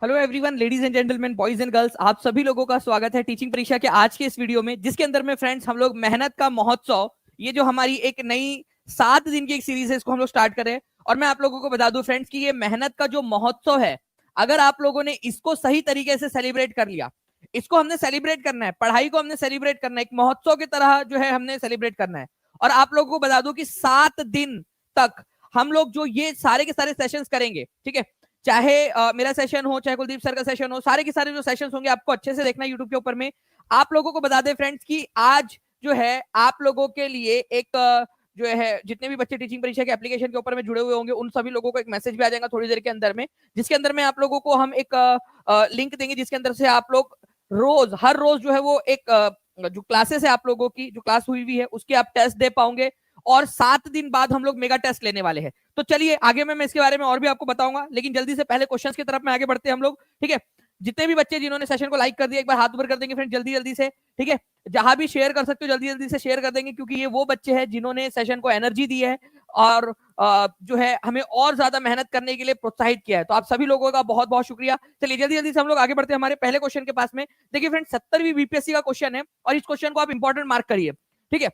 Hello everyone, ladies and gentleman, boys and girls, आप सभी लोगों का स्वागत है टीचिंग परीक्षा के आज के इस वीडियो में, जिसके अंदर में फ्रेंड्स हम लोग मेहनत का महोत्सव, ये जो हमारी एक नई 7 दिन की एक सीरीज है, इसको हम लोग स्टार्ट करें। और मैं आप लोगों को बता दूं फ्रेंड्स कि ये मेहनत का जो महोत्सव है, अगर आप लोगों ने इसको सही तरीके से सेलिब्रेट कर लिया, इसको हमने सेलिब्रेट करना है, पढ़ाई को हमने सेलिब्रेट करना है, एक महोत्सव की तरह जो है हमने सेलिब्रेट करना है। और आप लोगों को बता दूं कि 7 दिन तक हम लोग जो ये सारे के सारे सेशंस करेंगे, ठीक है, चाहे मेरा सेशन हो, चाहे कुलदीप सर का सेशन हो, सारे के सारे जो सेशन होंगे आपको अच्छे से देखना यूट्यूब के ऊपर में। आप लोगों को बता दें फ्रेंड्स कि आज जो है आप लोगों के लिए एक जो है, जितने भी बच्चे टीचिंग परीक्षा के एप्लीकेशन के ऊपर में जुड़े हुए होंगे, उन सभी लोगों को एक मैसेज भी आ जाएगा थोड़ी देर के अंदर में, जिसके अंदर में आप लोगों को हम एक लिंक देंगे, जिसके अंदर से आप लोग हर रोज जो है वो एक जो क्लासेस है आप लोगों की जो क्लास हुई हुई है उसके आप टेस्ट दे पाओगे। और 7 दिन बाद हम लोग मेगा टेस्ट लेने वाले हैं। तो चलिए आगे मैं इसके बारे में और भी आपको बताऊंगा, लेकिन जल्दी से पहले क्वेश्चंस की तरफ में आगे बढ़ते हैं हम लोग, ठीक है। जितने भी बच्चे जिन्होंने सेशन को लाइक कर दिया, एक बार हाथ ऊपर कर देंगे फ्रेंड, जल्दी जल्दी से, ठीक है। जहां भी शेयर कर सकते हो जल्दी जल्दी से शेयर कर देंगे, क्योंकि ये वो बच्चे हैं जिन्होंने सेशन को एनर्जी दी है और जो है हमें और ज्यादा मेहनत करने के लिए प्रोत्साहित किया है। तो आप सभी लोगों का बहुत बहुत शुक्रिया। चलिए जल्दी जल्दी से हम लोग आगे बढ़ते हैं हमारे पहले क्वेश्चन के पास में। देखिए फ्रेंड, 70वीं बीपीएससी का क्वेश्चन है और इस क्वेश्चन को आप इंपॉर्टेंट मार्क करिए, ठीक है।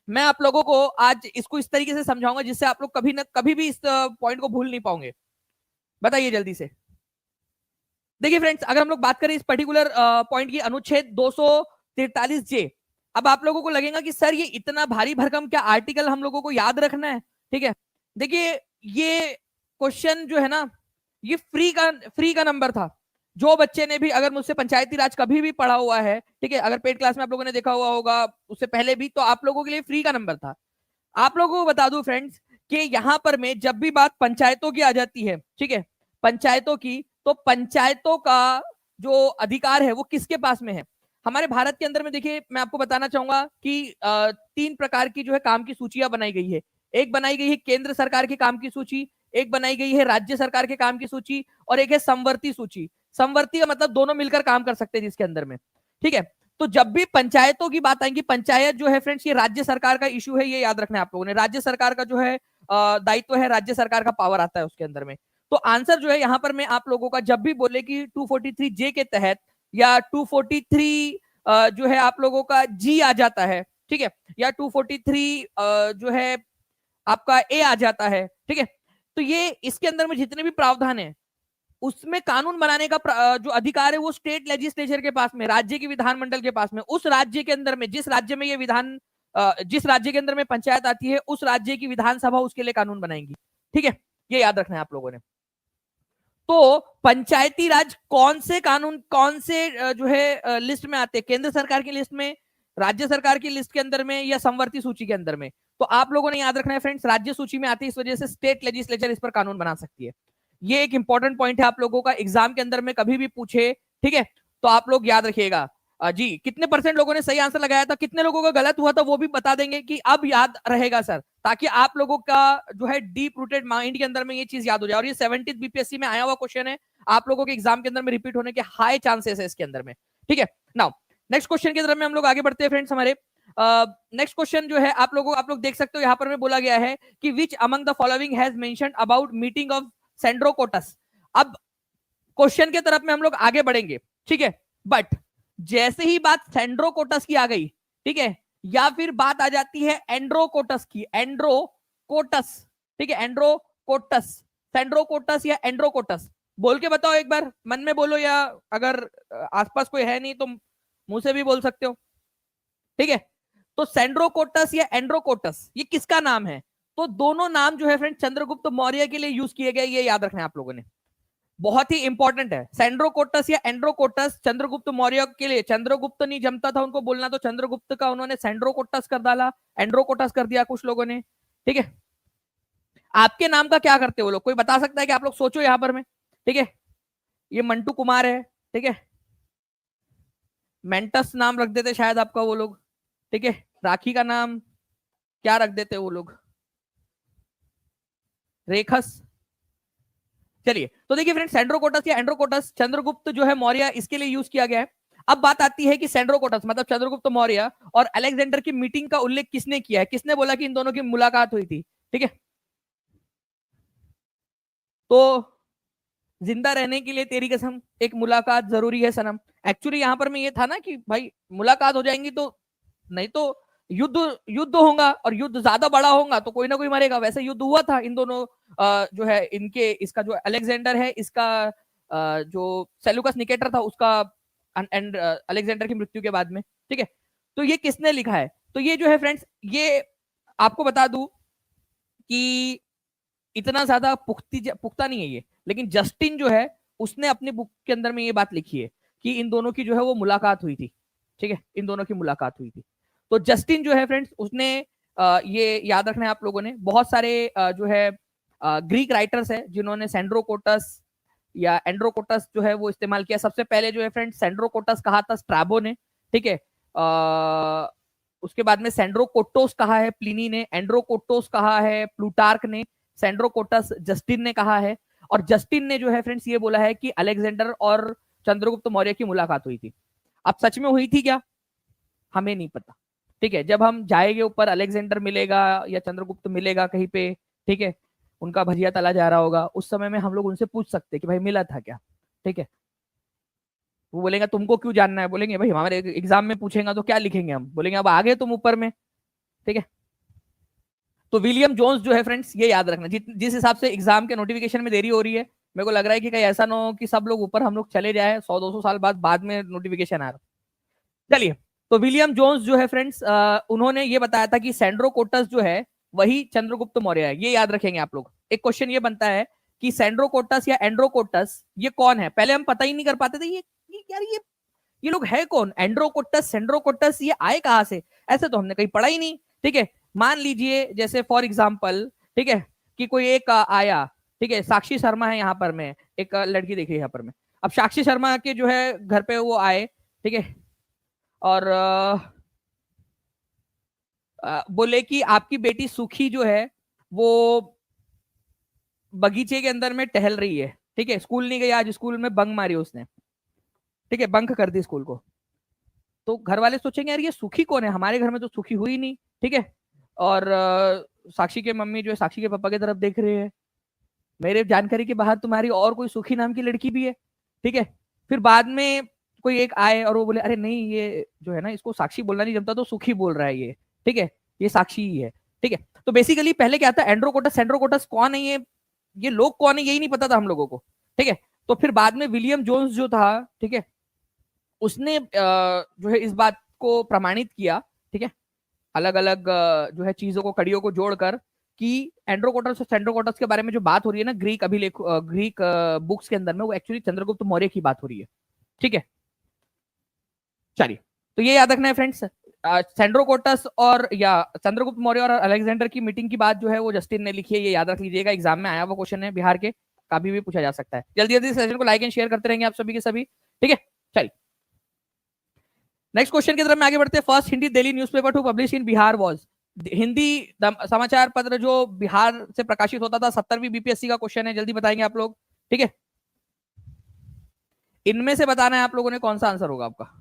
मैं आप लोगों को आज इसको इस तरीके से समझाऊंगा जिससे आप लोग कभी ना कभी भी इस पॉइंट को भूल नहीं पाओगे। बताइए जल्दी से। देखिए फ्रेंड्स, अगर हम लोग बात करें इस पर्टिकुलर पॉइंट की, अनुच्छेद 243 जे, अब आप लोगों को लगेगा कि सर ये इतना भारी भरकम क्या आर्टिकल हम लोगों को याद रखना है, ठीक है। देखिए ये क्वेश्चन जो है ना, ये फ्री का नंबर था। जो बच्चे ने भी अगर मुझसे पंचायती राज कभी भी पढ़ा हुआ है, ठीक है, अगर पेड क्लास में आप लोगों ने देखा हुआ होगा उससे पहले भी, तो आप लोगों के लिए फ्री का नंबर था। आप लोगों को बता दूं फ्रेंड्स कि यहां पर में जब भी बात पंचायतों की आ जाती है, ठीक है, पंचायतों की, तो पंचायतों का जो अधिकार है वो किसके पास में है। हमारे भारत के अंदर में देखिए, मैं आपको बताना चाहूंगा कि 3 प्रकार की जो है काम की सूचियां बनाई गई है। एक बनाई गई है केंद्र सरकार के काम की सूची, एक बनाई गई है राज्य सरकार के काम की सूची, और एक है समवर्ती सूची। समवर्ती का मतलब दोनों मिलकर काम कर सकते हैं जिसके अंदर में, ठीक है। तो जब भी पंचायतों की बात आएगी, पंचायत जो है फ्रेंड्स ये राज्य सरकार का इशू है, ये याद रखना है आप लोगों ने। राज्य सरकार का जो है दायित्व है, राज्य सरकार का पावर आता है उसके अंदर में। तो आंसर जो है यहाँ पर मैं आप लोगों का जब भी बोले कि 243 जे के तहत या 243 जो है आप लोगों का जी आ जाता है, ठीक है, या 243 जो है आपका ए आ जाता है, ठीक है। तो ये इसके अंदर में जितने भी प्रावधान है उसमें कानून बनाने का जो अधिकार है वो स्टेट लेजिस्लेचर के पास में, राज्य की विधानमंडल के पास में। उस राज्य के अंदर में जिस राज्य में ये जिस राज्य के अंदर में पंचायत आती है, उस राज्य की विधानसभा उसके लिए कानून बनाएंगी, ठीक है। ये याद रखना है आप लोगों ने। तो पंचायती राज कौन से कानून कौन से जो है लिस्ट में आते हैं, केंद्र सरकार की लिस्ट में, राज्य सरकार की लिस्ट के अंदर में, या समवर्ती सूची के अंदर में। तो आप लोगों ने याद रखना है फ्रेंड्स, राज्य सूची में आती है, इस वजह से स्टेट लेजिस्लेचर इस पर कानून बना सकती है। ये एक इंपॉर्टेंट पॉइंट है आप लोगों का, एग्जाम के अंदर में कभी भी पूछे, ठीक है, तो आप लोग याद रखिएगा। जी कितने परसेंट लोगों ने सही आंसर लगाया था, कितने लोगों का गलत हुआ था वो भी बता देंगे कि अब याद रहेगा सर, ताकि आप लोगों का जो है डीप रूटेड माइंड के अंदर में ये चीज याद हो जाए। और ये 70th बीपीएससी में आया हुआ क्वेश्चन है, आप लोगों के एग्जाम के अंदर में रिपीट होने के हाई चांसेस है इसके अंदर में, ठीक है। नाउ नेक्स्ट क्वेश्चन की तरफ में हम लोग आगे बढ़ते हैं फ्रेंड्स। हमारे नेक्स्ट क्वेश्चन जो है आप लोग देख सकते हो, यहाँ पर में बोला गया है कि which among the following has mentioned about meeting of Sandrocottus. अब क्वेश्चन के तरफ में हम लोग आगे बढ़ेंगे, ठीक है, बट जैसे ही बात सेंड्रोकोटस की आ गई, ठीक है, या फिर बात आ जाती है एंड्रोकोटस की, एंड्रोकोटस, ठीक है, एंड्रोकोटस, सेंड्रोकोटस या एंड्रोकोटस, बोल के बताओ एक बार, मन में बोलो, या अगर आसपास कोई है नहीं तो मुंह से भी बोल सकते हो, ठीक है। तो सेंड्रोकोटस या एंड्रोकोटस ये किसका नाम है? तो दोनों नाम जो है फ्रेंड चंद्रगुप्त मौर्य के लिए यूज किए गए, ये याद रखना है आप लोगों ने, बहुत ही इंपॉर्टेंट है। सेंड्रोकोटस या एंड्रोकोटस चंद्रगुप्त मौर्य के लिए, चंद्रगुप्त नहीं जमता था उनको बोलना, तो चंद्रगुप्त का उन्होंने सेंड्रोकोटस कर डाला, एंड्रोकोटस कर दिया कुछ लोगों ने, ठीक है। आपके नाम का क्या करते हो लोग, कोई बता सकता है कि आप लोग सोचो यहां पर में, ठीक है। ये मंटू कुमार है, ठीक है, मेंटस नाम रख देते शायद आपका वो लोग, ठीक है। राखी का नाम क्या रख देते वो लोग, रेखस। चलिए तो देखिए फ्रेंड, सेंड्रोकोटस या एंड्रोकोटस चंद्रगुप्त जो है मौर्य, इसके लिए यूज किया गया है। अब बात आती है कि सेंड्रोकोटस मतलब चंद्रगुप्त मौर्य और अलेक्जेंडर की मीटिंग का उल्लेख किसने किया है, किसने बोला कि इन दोनों की मुलाकात हुई थी, ठीक है। तो जिंदा रहने के लिए तेरी कसम एक मुलाकात जरूरी है सनम। एक्चुअली यहाँ पर में ये था ना कि भाई मुलाकात हो जाएंगी तो, नहीं तो युद्ध युद्ध होगा, और युद्ध ज्यादा बड़ा होगा तो कोई ना कोई मरेगा। वैसे युद्ध हुआ था इन दोनों जो है इनके, इसका जो अलेक्जेंडर है इसका जो सेलुकस निकेटर था उसका, एंड अलेक्जेंडर की मृत्यु के बाद में। ठीक है, तो ये किसने लिखा है? तो ये जो है फ्रेंड्स, ये आपको बता दूं कि इतना ज्यादा पुख्ता नहीं है ये, लेकिन जस्टिन जो है उसने अपनी बुक के अंदर में ये बात लिखी है कि इन दोनों की जो है वो मुलाकात हुई थी। ठीक है, इन दोनों की मुलाकात हुई थी। तो जस्टिन जो है फ्रेंड्स, उसने ये याद रखना है आप लोगों ने, बहुत सारे जो है ग्रीक राइटर्स है जिन्होंने सेंड्रोकोटस या एंड्रोकोटस जो है वो इस्तेमाल किया। सबसे पहले जो है फ्रेंड्स सेंड्रोकोटस कहा था स्ट्राबो ने। ठीक है, उसके बाद में सेंड्रोकोटोस कहा है प्लिनी ने, एंड्रोकोटोस कहा है प्लूटार्क ने, सेंड्रोकोटस जस्टिन ने कहा है। और जस्टिन ने जो है फ्रेंड्स ये बोला है कि अलेक्जेंडर और चंद्रगुप्त मौर्य की मुलाकात हुई थी। अब सच में हुई थी क्या, हमें नहीं पता। ठीक है, जब हम जाएंगे ऊपर अलेक्जेंडर मिलेगा या चंद्रगुप्त मिलेगा कहीं पे, ठीक है, उनका भजिया तला जा रहा होगा, उस समय में हम लोग उनसे पूछ सकते हैं कि भाई मिला था क्या। ठीक है, वो बोलेंगे तुमको क्यों जानना है, बोलेंगे भाई हमारे एग्जाम में पूछेगा तो क्या लिखेंगे हम, बोलेंगे अब आगे तुम ऊपर में। ठीक है, तो विलियम जोन्स जो है फ्रेंड्स, ये याद रखना, जिस हिसाब से एग्जाम के नोटिफिकेशन में देरी हो रही है, मेरे को लग रहा है कि कहीं ऐसा ना हो कि सब लोग ऊपर हम लोग चले जाए 100-200 साल बाद में नोटिफिकेशन आ रहा। चलिए, तो विलियम जोन्स जो है फ्रेंड्स, उन्होंने ये बताया था कि सेंड्रोकोटस जो है वही चंद्रगुप्त मौर्य है। ये याद रखेंगे आप लोग। एक क्वेश्चन ये बनता है कि सेंड्रोकोटस या एंड्रोकोटस ये कौन है, पहले हम पता ही नहीं कर पाते थे ये यार ये लोग है कौन, एंड्रोकोटस सेंड्रोकोटस ये आए कहां से, ऐसे तो हमने कहीं पढ़ा ही नहीं। ठीक है, मान लीजिए जैसे फॉर एग्जाम्पल, ठीक है, कि कोई एक आया, ठीक है, साक्षी शर्मा है यहाँ पर, में एक लड़की देखी यहाँ पर में। अब साक्षी शर्मा के जो है घर पे वो आए, ठीक है, और बोले कि आपकी बेटी सुखी जो है वो बगीचे के अंदर में टहल रही है। ठीक है, स्कूल नहीं गई आज, स्कूल में बंक मारी उसने। ठीक है, बंक कर दी स्कूल को। तो घर वाले सोचेंगे यार ये सुखी कौन है, हमारे घर में तो सुखी हुई नहीं। ठीक है, और साक्षी के मम्मी जो है साक्षी के पापा की तरफ देख रहे हैं, मेरे जानकारी के बाहर तुम्हारी और कोई सुखी नाम की लड़की भी है। ठीक है, फिर बाद में कोई एक आए और वो बोले अरे नहीं ये जो है ना इसको साक्षी बोलना नहीं जमता तो सुखी बोल रहा है ये। ठीक है, ये साक्षी ही है। ठीक है, तो बेसिकली पहले क्या था, एंड्रोकोटस सेंड्रोकोटस कौन है, ये लोग कौन है यही नहीं पता था हम लोगों को। ठीक है, तो फिर बाद में विलियम जोन्स जो था, ठीक है, उसने जो है इस बात को प्रमाणित किया। ठीक है, अलग अलग जो है चीजों को, कड़ियों को जोड़कर, कि एंड्रोकोटस और सेंड्रोकोटस के बारे में जो बात हो रही है ना ग्रीक अभिलेख, ग्रीक बुक्स के अंदर में, वो एक्चुअली चंद्रगुप्त मौर्य की बात हो रही है। ठीक है, चलिए, तो ये याद रखना है फ्रेंड्स, सेंड्रोकोटस और या चंद्रगुप्त मौर्य और अलेक्जेंडर की मीटिंग की बात जो है वो जस्टिन ने लिखी है। ये याद रख लीजिएगा, एग्जाम में आया हुआ क्वेश्चन है बिहार के, कभी भी पूछा जा सकता है। जल्दी जल्दी सेशन को लाइक एंड शेयर करते रहेंगे आप सभी के सभी। ठीक है, चलिए नेक्स्ट क्वेश्चन की तरफ में आगे बढ़ते हैं। First Hindi daily newspaper to publish in Bihar was, Hindi समाचार पत्र जो बिहार से प्रकाशित होता था, 70वीं बीपीएससी का क्वेश्चन है, जल्दी बताएंगे आप लोग। ठीक है, इनमें से बताना है आप लोगों ने कौन सा आंसर होगा आपका।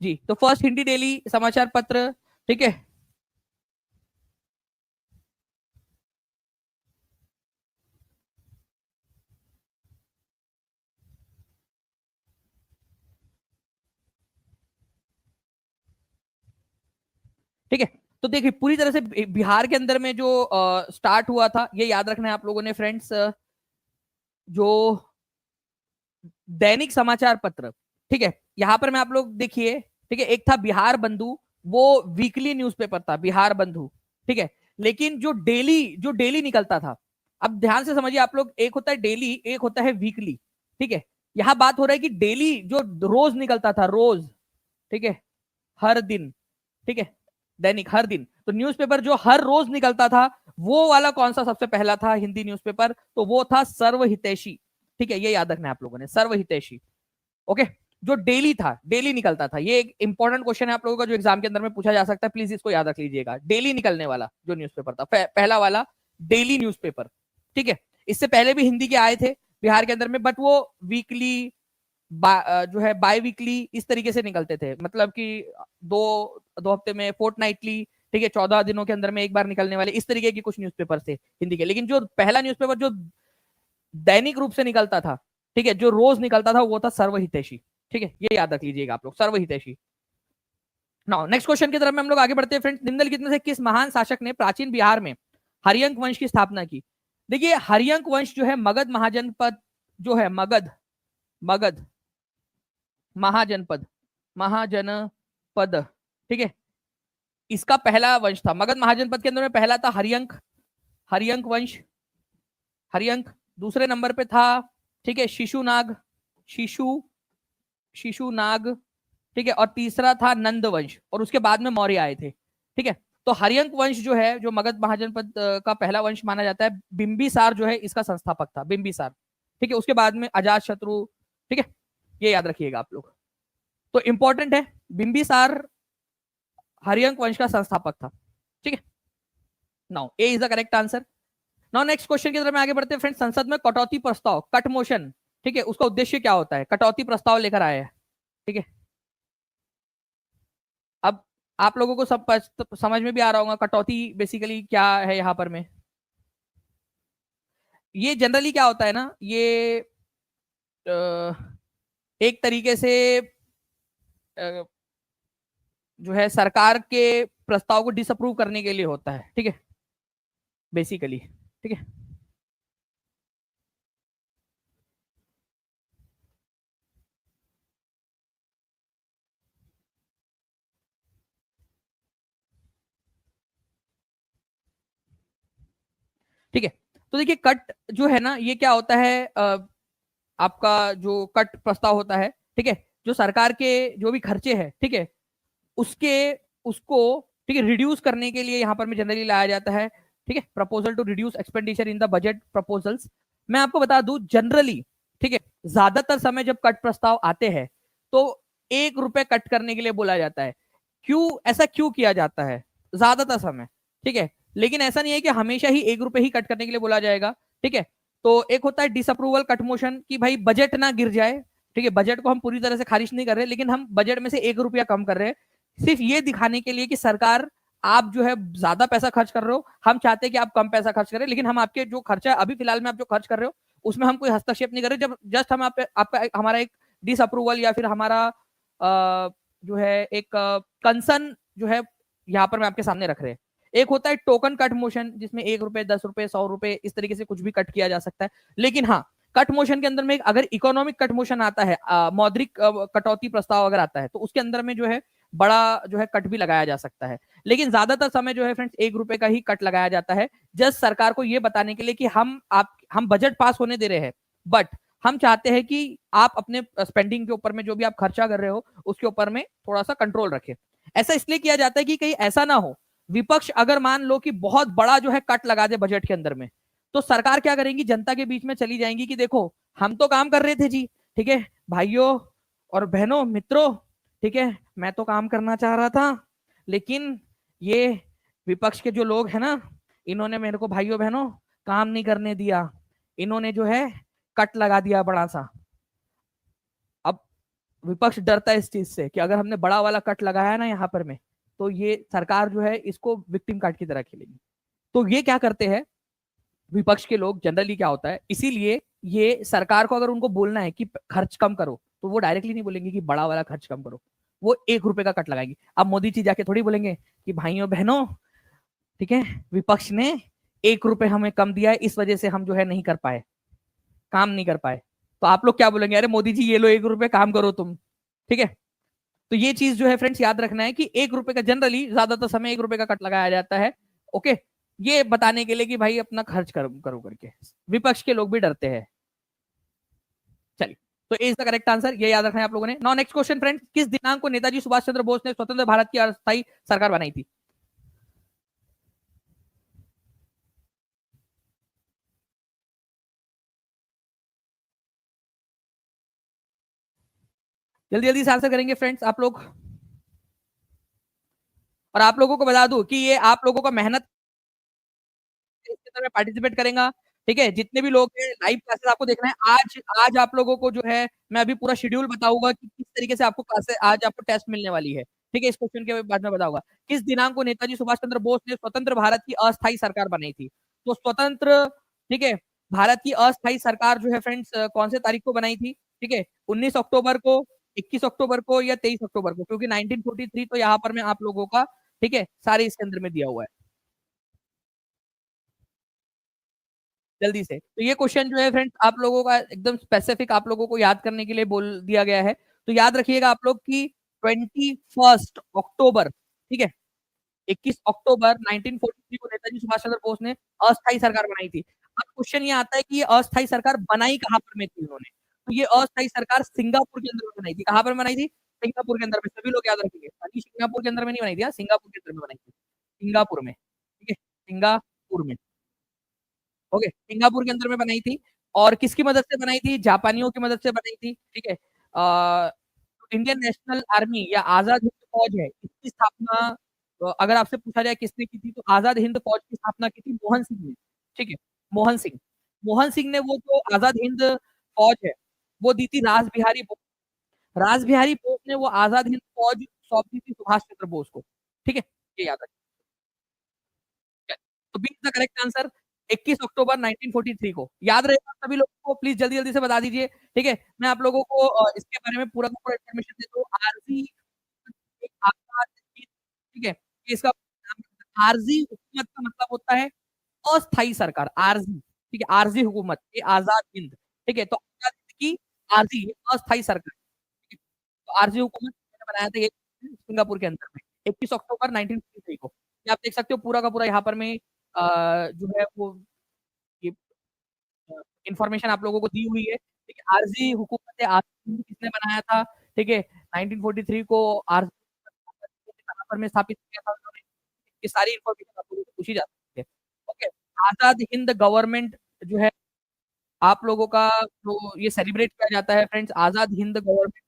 जी, तो फर्स्ट हिंदी डेली समाचार पत्र, ठीक है, ठीक है, तो देखिए पूरी तरह से बिहार के अंदर में जो स्टार्ट हुआ था, ये याद रखना है आप लोगों ने फ्रेंड्स, जो दैनिक समाचार पत्र, ठीक है, यहां पर मैं आप लोग देखिए, ठीक है, एक था बिहार बंधु, वो वीकली न्यूज़पेपर था बिहार बंधु। ठीक है, लेकिन जो डेली निकलता था, अब ध्यान से समझिए आप लोग, एक होता है डेली, एक होता है वीकली। ठीक है, यहां बात हो रहा है कि डेली जो रोज निकलता था, रोज, ठीक है, हर दिन, ठीक है, दैनिक हर दिन, तो न्यूज़पेपर जो हर रोज निकलता था वो वाला कौन सा सबसे पहला था हिंदी न्यूज़पेपर, तो वो था सर्वहितैषी। ठीक है, ये याद रखना है आप लोगों ने, सर्वहितैषी। ओके, जो डेली था, डेली निकलता था, ये एक इंपॉर्टेंट क्वेश्चन है आप लोगों का जो एग्जाम के अंदर में पूछा जा सकता है, प्लीज इसको याद रख लीजिएगा। डेली निकलने वाला जो न्यूज़पेपर था, पहला वाला डेली न्यूज़पेपर। ठीक है, इससे पहले भी हिंदी के आए थे बिहार के अंदर में, बट वो वीकली जो है बाय वीकली इस तरीके से निकलते थे, मतलब कि दो दो हफ्ते में, फोर्टनाइटली, ठीक है, 14 दिनों के अंदर में एक बार निकलने वाले, इस तरीके के कुछ न्यूज़पेपर थे हिंदी के। लेकिन जो पहला न्यूज़पेपर जो दैनिक रूप से निकलता था, ठीक है, जो रोज निकलता था, वो था सर्वहितैषी। ठीक है, ये याद रख लीजिएगा आप लोग, सर्वहितैषी। नाउ नेक्स्ट क्वेश्चन की तरफ में हम लोग आगे बढ़ते हैं फ्रेंड्स। निम्नलिखित में से किस महान शासक ने प्राचीन बिहार में हरियंक वंश की स्थापना की? देखिए, हरियंक वंश जो है मगध महाजनपद, जो है मगध मगध महाजनपद महाजनपद, ठीक है, इसका पहला वंश था। मगध महाजनपद के अंदर में पहला था हरियंक, हरियंक वंश, हरियंक। दूसरे नंबर पे था, ठीक है, शिशुनाग, शिशु शिशुनाग, ठीक है, और तीसरा था नंद वंश, और उसके बाद में मौर्य आए थे। ठीक है, तो हरियंक वंश जो है, जो मगध महाजनपद का पहला वंश माना जाता है, बिंबिसार जो है इसका संस्थापक था, बिंबिसार। ठीक है, उसके बाद में अजात शत्रु। ठीक है, ये याद रखिएगा आप लोग, तो इंपॉर्टेंट है, बिंबिसार हरियंक वंश का संस्थापक था। ठीक है, now A is the correct answer. Now next question की तरफ में आगे बढ़ते हैं फ्रेंड्स। संसद में कटौती प्रस्ताव, कट मोशन, ठीक है, उसका उद्देश्य क्या होता है? कटौती प्रस्ताव लेकर आए हैं, ठीक है। अब आप लोगों को सब समझ में भी आ रहा होगा कटौती बेसिकली क्या है यहां पर में। ये जनरली क्या होता है ना, ये एक तरीके से जो है सरकार के प्रस्ताव को डिसअप्रूव करने के लिए होता है, ठीक है, बेसिकली। ठीक है, ठीक है, तो देखिए कट जो है ना, ये क्या होता है, आपका जो कट प्रस्ताव होता है, ठीक है, जो सरकार के जो भी खर्चे हैं, ठीक है, उसके उसको, ठीक है, रिड्यूस करने के लिए यहां पर में जनरली लाया जाता है। ठीक है, proposal to reduce expenditure in the budget proposals. मैं आपको बता दूं जनरली, ठीक है, ज्यादातर समय जब कट प्रस्ताव आते हैं तो 1 रुपए कट करने के लिए बोला जाता है। क्यों ऐसा क्यों किया जाता है? ज्यादातर समय, ठीक है, लेकिन ऐसा नहीं है कि हमेशा ही 1 रुपए ही कट करने के लिए बोला जाएगा। ठीक है, तो एक होता है डिसअप्रूवल कट मोशन, कि भाई बजट ना गिर जाए। ठीक है, बजट को हम पूरी तरह से खारिज नहीं कर रहे, लेकिन हम बजट में से 1 रुपया कम कर रहे हैं, सिर्फ ये दिखाने के लिए कि सरकार आप जो है ज्यादा पैसा खर्च कर रहे हो, हम चाहते हैं कि आप कम पैसा खर्च करें, लेकिन हम आपके जो खर्चा अभी फिलहाल में आप जो खर्च कर रहे हो उसमें हम कोई हस्तक्षेप नहीं कर रहे। जब जस्ट हम आपका हमारा एक डिसअप्रूवल या फिर हमारा जो है एक कंसर्न जो है यहाँ पर मैं आपके सामने रख रहे हैं। एक होता है टोकन कट मोशन, जिसमें 1 रुपए, 10 रुपए, 100 रुपए, इस तरीके से कुछ भी कट किया जा सकता है। लेकिन हाँ, कट मोशन के अंदर में अगर इकोनॉमिक कट मोशन आता है, मौद्रिक कटौती प्रस्ताव अगर आता है, तो उसके अंदर में जो है बड़ा जो है कट भी लगाया जा सकता है। लेकिन ज्यादातर समय जो है फ्रेंड्स 1 रुपए का ही कट लगाया जाता है, जस्ट सरकार को यह बताने के लिए कि हम बजट पास होने दे रहे हैं, बट हम चाहते हैं कि आप अपने स्पेंडिंग के ऊपर में जो भी आप खर्चा कर रहे हो उसके ऊपर में थोड़ा सा कंट्रोल रखें। ऐसा इसलिए किया जाता है कि कहीं ऐसा ना हो, विपक्ष अगर मान लो कि बहुत बड़ा जो है कट लगा दे बजट के अंदर में, तो सरकार क्या करेंगी, जनता के बीच में चली जाएंगी कि देखो हम तो काम कर रहे थे जी, ठीक है, भाइयों और बहनों, मित्रों, ठीक है, मैं तो काम करना चाह रहा था, लेकिन ये विपक्ष के जो लोग हैं ना, इन्होंने मेरे को भाइयों बहनों काम नहीं करने दिया, इन्होंने जो है कट लगा दिया बड़ा सा। अब विपक्ष डरता है इस चीज से कि अगर हमने बड़ा वाला कट लगाया ना यहाँ पर में, तो ये सरकार जो है इसको विक्टिम कार्ड की तरह खेलेगी। तो ये क्या करते हैं विपक्ष के लोग, जनरली क्या होता है, इसीलिए ये सरकार को अगर उनको बोलना है कि खर्च कम करो, तो वो डायरेक्टली नहीं बोलेंगे कि बड़ा वाला खर्च कम करो, वो 1 रुपए का कट लगाएंगे। अब मोदी जी जाके थोड़ी बोलेंगे कि भाइयों बहनों, ठीक है, विपक्ष ने 1 रुपए हमें कम दिया है, इस वजह से हम जो है नहीं कर पाए, काम नहीं कर पाए। तो आप लोग क्या बोलेंगे, अरे मोदी जी ये लो 1 रुपए, काम करो तुम। ठीक है, तो ये चीज जो है फ्रेंड्स याद रखना है कि 1 रुपए का जनरली ज्यादातर समय 1 रुपए का कट लगाया जाता है। ओके, ये बताने के लिए कि भाई अपना खर्च करो करो करके, विपक्ष के लोग भी डरते हैं। चलिए, तो इज द करेक्ट आंसर, ये याद रखना है आप लोगों ने। नाउ नेक्स्ट क्वेश्चन फ्रेंड्स, किस दिनांक को नेताजी सुभाष चंद्र बोस ने स्वतंत्र भारत की अस्थायी सरकार बनाई थी? जल्दी जल्दी से आंसर करेंगे फ्रेंड्स आप लोग। और आप लोगों को बता दूं कि ये आप लोगों का मेहनत इसके अंदर में पार्टिसिपेट करेगा। ठीक है, जितने भी लोग हैं लाइव क्लासेस आपको देखना है, आज आज आप लोगों को जो है मैं अभी पूरा शेड्यूल बताऊंगा कि किस तरीके से आपको क्लासेस आज आपको टेस्ट मिलने वाली है। ठीक है, इस क्वेश्चन के बाद में बताऊंगा। किस दिनांक को नेताजी सुभाष चंद्र बोस ने स्वतंत्र भारत की अस्थायी सरकार बनाई थी? तो स्वतंत्र, ठीक है, भारत की अस्थायी सरकार जो है फ्रेंड्स कौन से तारीख को बनाई थी? ठीक है, 19 अक्टूबर को, 21 अक्टूबर को, या 23 अक्टूबर को? क्योंकि 1943 तो यहाँ पर मैं आप लोगों का, ठीक है, सारे इसके अंदर में दिया हुआ है। जल्दी से, तो ये क्वेश्चन जो है फ्रेंड्स आप लोगों का एकदम स्पेसिफिक आप लोगों को याद करने के लिए बोल दिया गया है। तो याद रखिएगा आप लोग की 21 अक्टूबर, ठीक है, 21 अक्टूबर 1943 को नेताजी सुभाष चंद्र बोस ने अस्थायी सरकार बनाई थी। अब क्वेश्चन ये आता है कि ये अस्थायी सरकार बनाई कहां पर में थी उन्होंने? तो ये अस्थायी सरकार सिंगापुर के अंदर में बनाई थी। कहां पर बनाई थी? सिंगापुर के अंदर में। सभी लोग याद रखेंगे, खाली सिंगापुर के अंदर में नहीं बनाई थी, हाँ, सिंगापुर के अंदर में बनाई थी। सिंगापुर में, ठीक है, सिंगापुर में। ओके, सिंगापुर के अंदर में बनाई थी। और किसकी मदद से बनाई थी? जापानियों की मदद से बनाई थी, ठीक है। इंडियन नेशनल आर्मी या आजाद हिंद फौज है, इसकी स्थापना अगर आपसे पूछा जाए किसने की थी, तो आजाद हिंद फौज की स्थापना की थी मोहन सिंह ने, ठीक है, मोहन सिंह। मोहन सिंह ने वो जो आजाद हिंद फौज है वो दी थी रास बिहारी बोस। रास बिहारी बोस ने वो आजाद हिंद फौज सौंप दी थी सुभाष चंद्र बोस को, ठीक है, ये याद रखिए। तो B is the correct answer, 21 अक्टूबर 1943 को। याद रहेगा सभी लोगों को, प्लीज जल्दी जल्दी से बता दीजिए, ठीक है। मैं आप लोगों को इसके बारे में पूरा का पूरा इन्फॉर्मेशन देता हूँ। आरजी एक आजाद हिंद, ठीक है, इसका आरजी हुकूमत का मतलब होता है अस्थाई सरकार, आरजी, ठीक है, आरजी हुकूमत, ये आजाद हिंद, ठीक है, तो आजाद हिंद की आरजी अस्थाई सरकार, ठीक है। तो आरजी हुकूमत मैंने बनाया था ये सिंगापुर के अंदर में 21 अक्टूबर 1943 को। ये आप देख सकते हो पूरा का पूरा यहाँ पर में जो है वो ये इंफॉर्मेशन आप लोगों को दी हुई है, ठीक है। आरजी हुकूमत आजाद हिंद किसने बनाया था? ठीक है, 1943 को आरजी कहाँ पर में स्थापित किया था उन्होंने? ये सारी इंफॉर्मेशन आप लोगों को पूछी जा सकती है। ओके, आजाद हिंद गवर्नमेंट जो है आप लोगों का, तो ये सेलिब्रेट किया जाता है फ्रेंड्स, आजाद हिंद गवर्नमेंट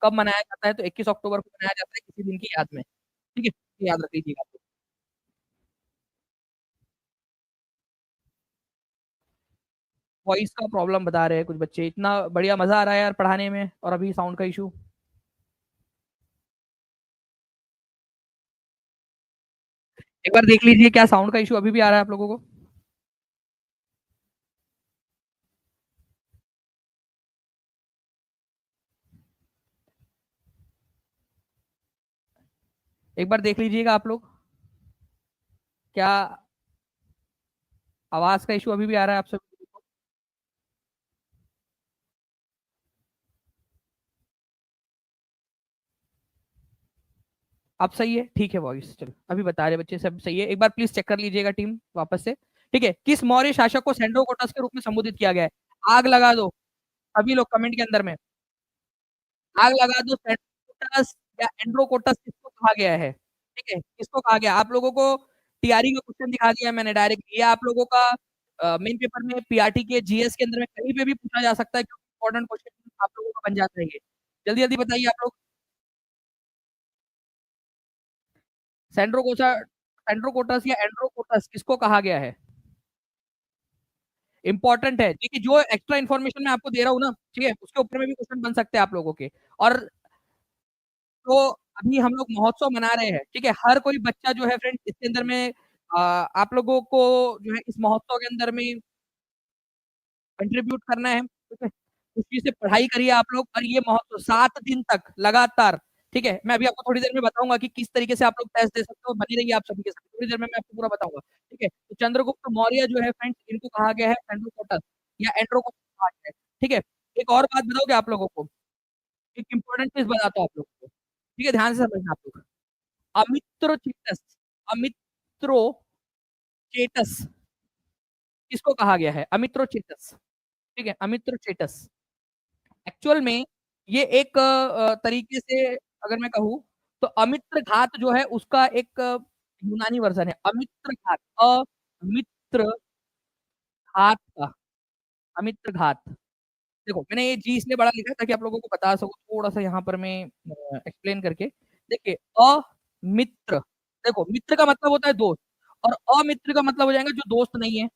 कब मनाया जाता है? तो 21 अक्टूबर को मनाया जाता है किसी दिन की याद में, ठीक है, ये याद रख लीजिएगा आप लोग। वॉइस का प्रॉब्लम बता रहे हैं कुछ बच्चे, इतना बढ़िया मजा आ रहा है यार पढ़ाने में, और अभी साउंड का इशू। एक बार देख लीजिए क्या साउंड का इशू अभी भी आ रहा है आप लोगों को? एक बार देख लीजिएगा आप लोग, क्या आवाज का इशू अभी भी आ रहा है आप सब? अब सही है, ठीक है, वॉइस चलो अभी बता रहे बच्चे सब सही है। एक बार प्लीज चेक कर लीजिएगा टीम वापस से, ठीक है। किस मौर्य शासक को सेंड्रोकोटस के रूप में संबोधित किया गया है? आग लगा दो सभी लोग कमेंट के अंदर में, आग लगा दो, सेंड्रोकोटस या एंड्रोकोटस किसको कहा गया है? ठीक है, किसको कहा गया? आप लोगों को टीआरई का क्वेश्चन दिखा दिया मैंने डायरेक्ट, ये आप लोगों का मेन पेपर में पीआरटी के जीएस के अंदर में कहीं पे भी पूछा जा सकता है, क्योंकि इंपॉर्टेंट क्वेश्चन आप लोगों का बन जाता है ये। जल्दी जल्दी बताइए आप लोग। सेंड्रोकोसा सेंड्रोकोटस या एंड्रोकोटस किसको कहा गया है? इंपॉर्टेंट है, देखिए जो एक्स्ट्रा इन्फॉर्मेशन मैं आपको दे रहा हूँ ना, ठीक है, उसके ऊपर में भी क्वेश्चन बन सकते हैं आप लोगों के। और तो अभी हम लोग महोत्सव मना रहे हैं, ठीक है, हर कोई बच्चा जो है फ्रेंड इसके अंदर में आप लोगों को जो है इस महोत्सव के अंदर में कंट्रीब्यूट करना है, ठीक है। खुशी से पढ़ाई करिए आप लोग, और ये महोत्सव 7 दिन तक लगातार, ठीक है। मैं अभी आपको थोड़ी देर में बताऊंगा कि किस तरीके से आप लोग टेस्ट दे सकते हो, बनी रहिए आप सभी के साथ, थोड़ी देर में मैं आपको पूरा बताऊंगा, ठीक है। तो चंद्रगुप्त मौर्य जो है फ्रेंड्स, इनको कहा गया है एंड्रोकोटस या एंड्रोकोटस कहा गया है, ठीक है। एक और बात बताओगे आप लोगों को, एक इंपॉर्टेंट चीज बताता हूँ आप लोगों को, ठीक है, ध्यान से समझना आप लोग। अमित्रोचेटस, अमित्रोचेटस किसको कहा गया है? अमित्रोचेटस, ठीक है, अमित्रोचेटस। एक्चुअल में ये एक तरीके से अगर मैं कहूँ, तो अमित्र घात जो है उसका एक यूनानी वर्जन है, अमित्र घात, अमित्र घात का, अमित्र घात। देखो मैंने ये जी इसलिए बड़ा लिखा है ताकि आप लोगों को बता सकूं थोड़ा सा यहाँ पर मैं एक्सप्लेन करके। देखिए अमित्र, देखो मित्र का मतलब होता है दोस्त, और अमित्र का मतलब हो जाएगा जो दोस्त नहीं है,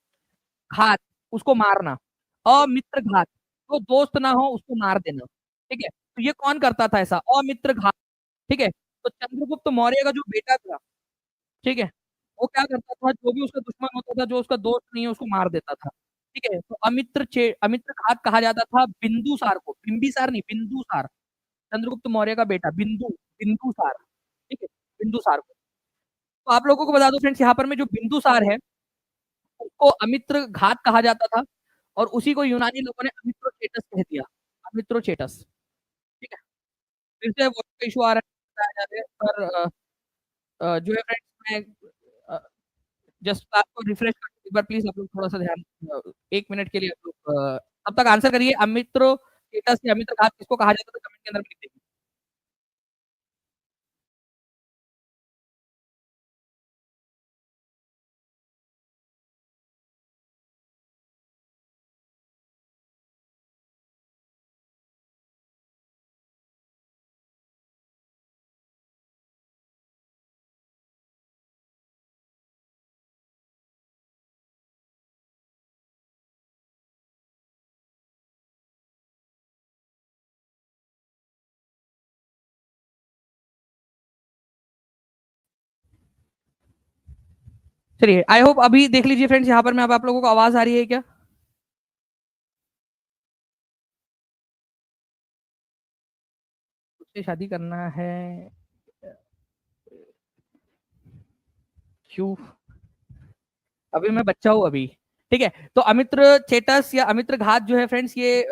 घात, उसको मारना, अमित्र घात, तो दोस्त ना हो उसको मार देना, ठीक है। तो ये कौन करता था ऐसा? अमित्र घात, ठीक है। तो चंद्रगुप्त मौर्य का जो बेटा था, ठीक है, वो क्या करता था, जो भी उसका दुश्मन होता था, जो उसका दोस्त नहीं है, उसको मार देता था। ठीक है, तो अमित्र घात कहा जाता था बिंदुसार को, बिंबिसार नहीं, बिंदुसार, चंद्रगुप्त मौर्य का बेटा बिंदुसार, ठीक है, बिंदुसार को। तो आप लोगों को बता दो फ्रेंड्स, यहाँ पर में जो बिंदुसार है उसको अमित्र घात कहा जाता था, और उसी को यूनानी लोगों ने अमित्रोचेटस कह दिया, अमित्रोचेटस। ठीक है, फिर से वो इशू आ रहा है बताया जा रहा है, पर जो है फ्रेंड्स मैं जस्ट आपको रिफ्रेश कर एक बार प्लीज आप लोग थोड़ा सा ध्यान 1 मिनट के लिए आप लोग तब तक आंसर करिए, अमित्रोचेटस या अमित्र घात किसको कहा जाता था, कमेंट के अंदर में लिख दीजिए। चलिए, आई होप अभी देख लीजिए फ्रेंड्स, यहाँ पर मैं अब आप लोगों को आवाज आ रही है क्या? मुझसे शादी करना है क्यों, अभी मैं बच्चा हूँ अभी। ठीक है, तो अमित्र चेटस या अमित्र घात जो है फ्रेंड्स, ये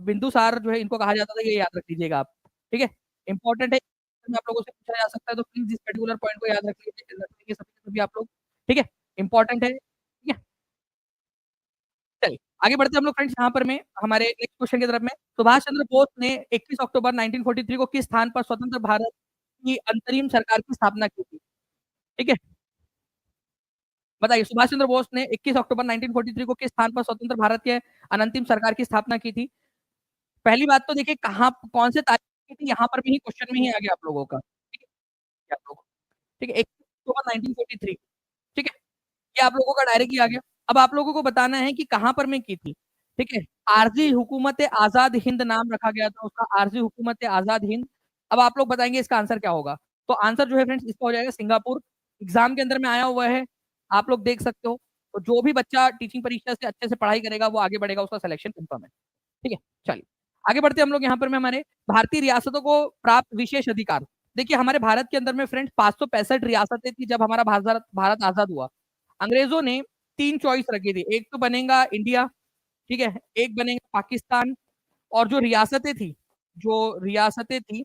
बिंदुसार जो है इनको कहा जाता था, ये याद रख लीजिएगा आप। ठीक है, इंपॉर्टेंट है, आप लोगों से पूछा जा सकता है, तो प्लीज इस पर्टिकुलर पॉइंट को याद रख लीजिए, सभी सभी आप लोग। ठीक है, इंपॉर्टेंट है, ठीक है। चलिए आगे बढ़ते हैं हम लोग फ्रेंड्स, यहाँ पर में हमारे नेक्स्ट क्वेश्चन की तरफ में। सुभाष चंद्र बोस ने 21 अक्टूबर 1943 को किस स्थान पर स्वतंत्र भारत की अंतरिम सरकार की स्थापना की थी? ठीक है, बताइए, सुभाष चंद्र बोस ने 21 अक्टूबर 1943 को किस स्थान पर स्वतंत्र भारत के अनंतिम सरकार की स्थापना की थी? पहली बात तो देखिए, कहाँ कौन से तारीख की थी, यहाँ पर भी ही क्वेश्चन में ही आ गया आप लोगों का। ठीक है, आप लोग, ठीक है, 21 अक्टूबर 1943, ठीक है, ये आप लोगों का डायरेक्ट ही आ गया। अब आप लोगों को बताना है कि कहाँ पर मैं की थी। ठीक है, आरजी हुकूमत आजाद हिंद नाम रखा गया था उसका, आरजी हुकूमत आजाद हिंद। अब आप लोग बताएंगे इसका आंसर क्या होगा। तो आंसर जो है फ्रेंड्स इसका हो जाएगा सिंगापुर। एग्जाम के अंदर में आया हुआ है, आप लोग देख सकते हो। तो जो भी बच्चा टीचिंग परीक्षा से अच्छे से पढ़ाई करेगा वो आगे बढ़ेगा, उसका सिलेक्शन कंफर्म है। ठीक है, चलिए आगे बढ़ते हैं हम लोग यहाँ पर में हमारे भारतीय रियासतों को प्राप्त विशेष अधिकार। देखिए, हमारे भारत के अंदर में फ्रेंड्स 565 रियासतें थी जब हमारा भारत भारत आजाद हुआ। अंग्रेजों ने 3 चॉइस रखी थी, एक तो बनेगा इंडिया, ठीक है, एक बनेगा पाकिस्तान, और जो रियासतें थी, जो रियासतें थी,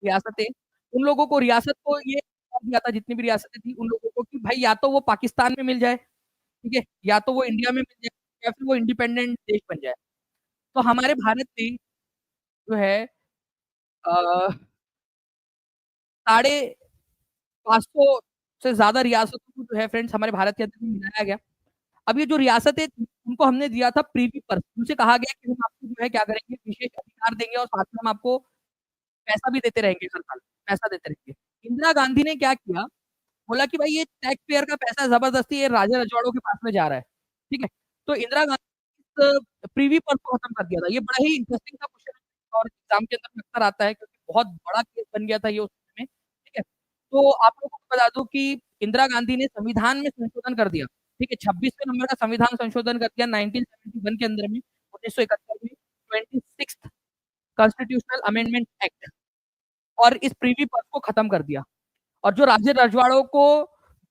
रियासतें, उन लोगों को रियासत को ये दिया था, जितनी भी रियासतें थी उन लोगों को, कि भाई या तो वो पाकिस्तान में मिल जाए, ठीक है, या तो वो इंडिया में मिल जाए, या फिर वो इंडिपेंडेंट देश बन जाए। तो हमारे भारत ने जो है साढ़े 500 से ज्यादा रियासतों को जो है फ्रेंड्स हमारे भारत के अंदर में मिलाया गया। अब ये जो रियासतें थी उनको हमने दिया था प्रीवी पर, उनसे कहा गया कि हम आपको जो है क्या करेंगे, विशेष अधिकार देंगे, और साथ में हम आपको पैसा भी देते रहेंगे, हर साल पैसा देते रहेंगे। इंदिरा गांधी ने क्या किया, बोला कि भाई ये टैक्स पेयर का पैसा जबरदस्ती ये राजा रजवाड़ों के पास में जा रहा है। ठीक है, तो इंदिरा गांधी इस प्रीवी पर को खत्म कर दिया था। ये बड़ा ही इंटरेस्टिंग था क्वेश्चन, और एग्जाम के अंदर अक्सर आता है, क्योंकि बहुत बड़ा केस बन गया था ये उस समय में। ठीक है, तो आप लोगों को बता दूं कि इंदिरा गांधी ने संविधान में संशोधन कर दिया। ठीक है, 26वें नंबर का संविधान संशोधन कर दिया 1971 के अंदर में, 1971 में, 26th कॉन्स्टिट्यूशनल अमेंडमेंट एक्ट, और इस प्रीवी पद को खत्म कर दिया। और जो राजे रजवाड़ों को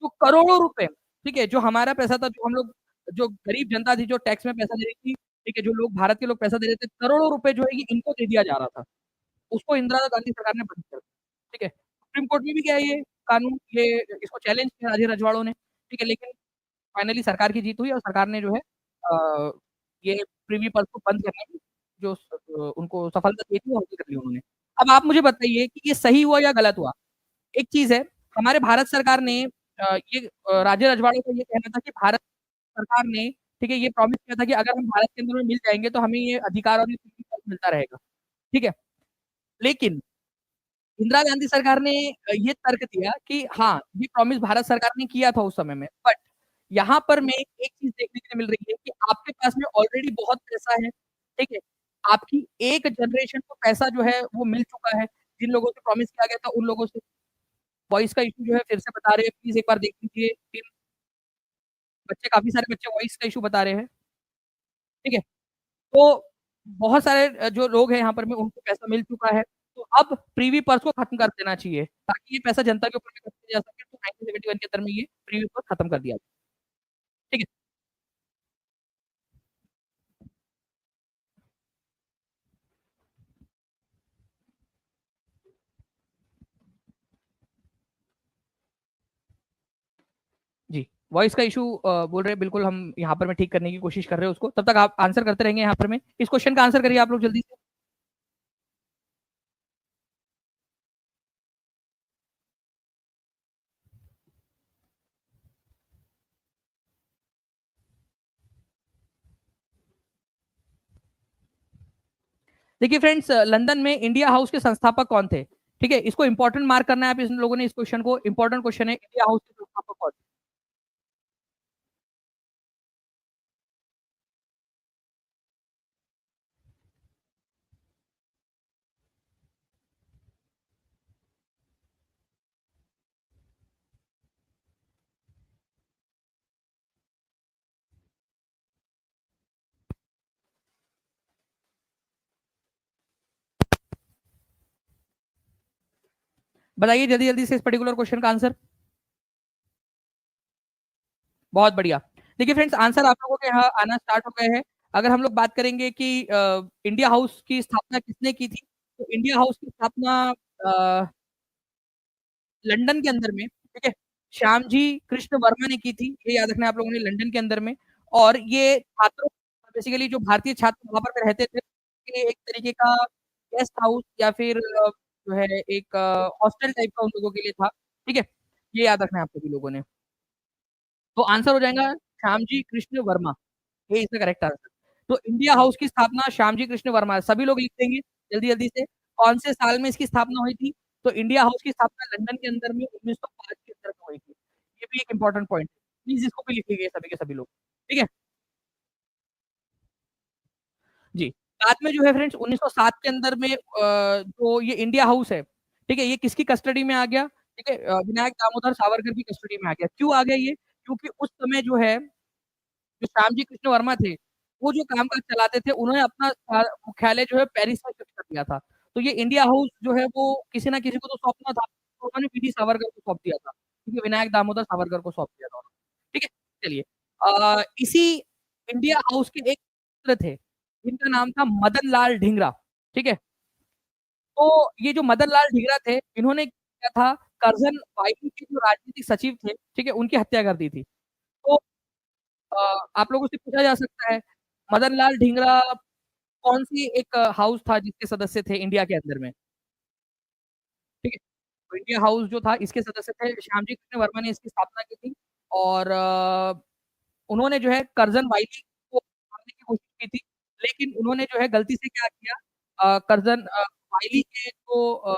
जो करोड़ों रुपए, ठीक है, जो हमारा पैसा था, जो हम लोग, जो गरीब जनता थी जो टैक्स में पैसा दे रही थी, ठीक है, जो लोग भारत के लोग पैसा दे रहे थे, करोड़ों रुपए जो है ये इनको दे दिया जा रहा था, उसको इंदिरा गांधी सरकार ने बंद कर दिया। ठीक है, सुप्रीम कोर्ट में भी गया ये कानून, ये इसको चैलेंज किया राजे रजवाड़ों ने। ठीक है, लेकिन फाइनली सरकार की जीत हुई, और सरकार ने जो है ये प्रीवी पर्स को बंद करने की जो उनको सफलता दी थी वो हासिल कर ली उन्होंने। अब आप मुझे बताइए कि ये सही हुआ या गलत हुआ। एक चीज है, हमारे भारत सरकार ने ये राजे रजवाड़ों का ये कहना था कि भारत सरकार ने, ठीक है, ये प्रॉमिस किया था कि अगर हम भारत के अंदर में मिल जाएंगे तो हमें ये अधिकार और ये मिलता रहेगा। ठीक है, लेकिन इंदिरा गांधी सरकार ने ये तर्क दिया कि हाँ, ये प्रॉमिस भारत सरकार ने किया था उस समय में, बट यहाँ पर मैं एक चीज देखने के लिए मिल रही है कि आपके पास में ऑलरेडी बहुत पैसा है। ठीक है, आपकी एक जनरेशन को पैसा जो है वो मिल चुका है। जिन लोगों से प्रॉमिस किया गया था उन लोगों से। वॉइस का इश्यू जो है फिर से बता रहे हैं, प्लीज़ एक बार देख लीजिए। टीम बच्चे काफ़ी सारे बच्चे वॉइस का इश्यू बता रहे हैं, ठीक है? तो बहुत सारे जो लोग हैं यहाँ पर में उनको पैसा मिल चुका है। तो अब प्रीवी पर्स को खत्म कर देना चाहिए, ताकि ये पैसा जनता के ऊपर में खर्च किया जा सके। तो 1971 के अंदर में ये प्रीवी पर्स खत्म कर दिया, ठीक है? जी, वॉइस का इश्यू बोल रहे हैं, बिल्कुल हम यहाँ पर में ठीक करने की कोशिश कर रहे हैं उसको। तब तक आप आंसर करते रहेंगे यहाँ पर में। इस क्वेश्चन का आंसर करिए आप लोग जल्दी से। देखिए फ्रेंड्स, लंदन में इंडिया हाउस के संस्थापक कौन थे? ठीक है, इसको इंपॉर्टेंट मार्क करना है आप इस लोगों ने इस क्वेश्चन को। इंपॉर्टेंट क्वेश्चन है, इंडिया हाउस के संस्थापक कौन थे? बताइए जल्दी जल्दी से इस पर्टिकुलर क्वेश्चन का आंसर। बहुत बढ़िया। देखिए फ्रेंड्स, आंसर आप लोगों के यहाँ आना स्टार्ट हो गए हैं। अगर हम लोग बात करेंगे कि इंडिया हाउस की स्थापना किसने की थी, तो इंडिया हाउस की स्थापना अ, लंदन के अंदर में, ठीक है, श्यामजी कृष्ण वर्मा ने की थी। ये याद रखना है आप लोगों ने, लंदन के अंदर में। और ये छात्रों, बेसिकली जो भारतीय छात्र वहाँ पर रहते थे, ये एक तरीके का गेस्ट हाउस या फिर जो है एक हॉस्टल टाइप का उन लोगों के लिए था, ठीक है? ये याद रखना है आप सभी लोगों ने। तो आंसर हो जाएगा श्यामजी कृष्ण वर्मा, ये इसका करेक्ट आंसर। तो इंडिया हाउस की स्थापना श्यामजी कृष्ण वर्मा, सभी लोग लिख देंगे जल्दी जल्दी से। कौन से साल में इसकी स्थापना हुई थी? तो इंडिया हाउस की स्थापना लंदन के अंदर में 1905 के अंदर में हुई थी। ये भी एक इंपॉर्टेंट पॉइंट है, प्लीज इसको भी लिखिए सभी के सभी लोग, ठीक है? जी। बाद में जो है फ्रेंड्स 1907 के अंदर में जो ये इंडिया हाउस है, ठीक है, ये किसकी कस्टडी में आ गया? ठीक है, विनायक दामोदर सावरकर की कस्टडी में आ गया। क्यों आ गया ये? क्योंकि उस समय जो है, जो श्यामजी कृष्ण वर्मा थे, वो जो काम-काज चलाते थे, उन्होंने अपना मुख्यालय जो है पेरिस में शिफ्ट कर दिया था। तो ये इंडिया हाउस जो है वो किसी न किसी को तो सौंपना था, तो उन्होंने वीडी सावरकर को सौंप दिया था। ठीक है, विनायक दामोदर सावरकर को सौंप दिया था उन्होंने। ठीक है? चलिए, इसी इंडिया हाउस के एक मित्र थे, जिनका नाम था मदन लाल ढींगरा। ठीक है? तो ये जो मदन लाल ढींगरा थे, इन्होंने किया था, करज़न वाइली के जो राजनीतिक सचिव थे, ठीक है? उनकी हत्या कर दी थी। तो आप लोगों से पूछा जा सकता है, मदन लाल ढींगरा कौन-सी एक हाउस था जिसके सदस्य थे इंडिया के अंदर में, ठीक है? तो इंडिया हाउस जो था इसके सदस्य थे, श्यामजी कृष्ण वर्मा ने इसकी स्थापना की थी। और उन्होंने जो है करज़न वाइली को मारने की कोशिश की थी, लेकिन उन्होंने जो है गलती से क्या किया, करज़न वाइली के जो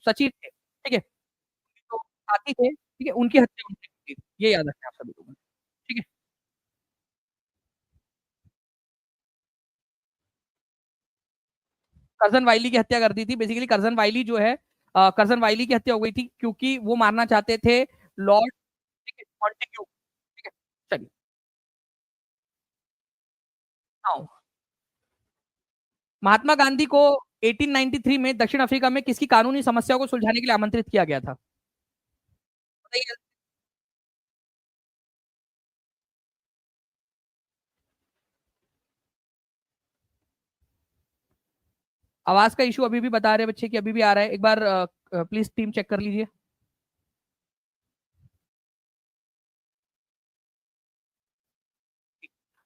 सचिव थे, ठीक है? जो साथी थे, ठीक है? उनकी हत्या उन्होंने की थी। ये याद रखें आप सभी लोगों ने, ठीक है? कर्ज़न वाइली की हत्या कर दी थी। बेसिकली कर्ज़न वाइली जो है, कर्ज़न वाइली की हत्या हो गई थी क्योंकि वो मारना चाहते थे लॉर्ड, ठीक है, मॉन्टेग्यू, ठीक है? चलिए, नाउ महात्मा गांधी को 1893 में दक्षिण अफ्रीका में किसकी कानूनी समस्या को सुलझाने के लिए आमंत्रित किया गया था? बताइए। आवाज़ का इश्यू अभी भी बता रहे हैं बच्चे कि अभी भी आ रहा है। एक बार प्लीज़ टीम चेक कर लीजिए।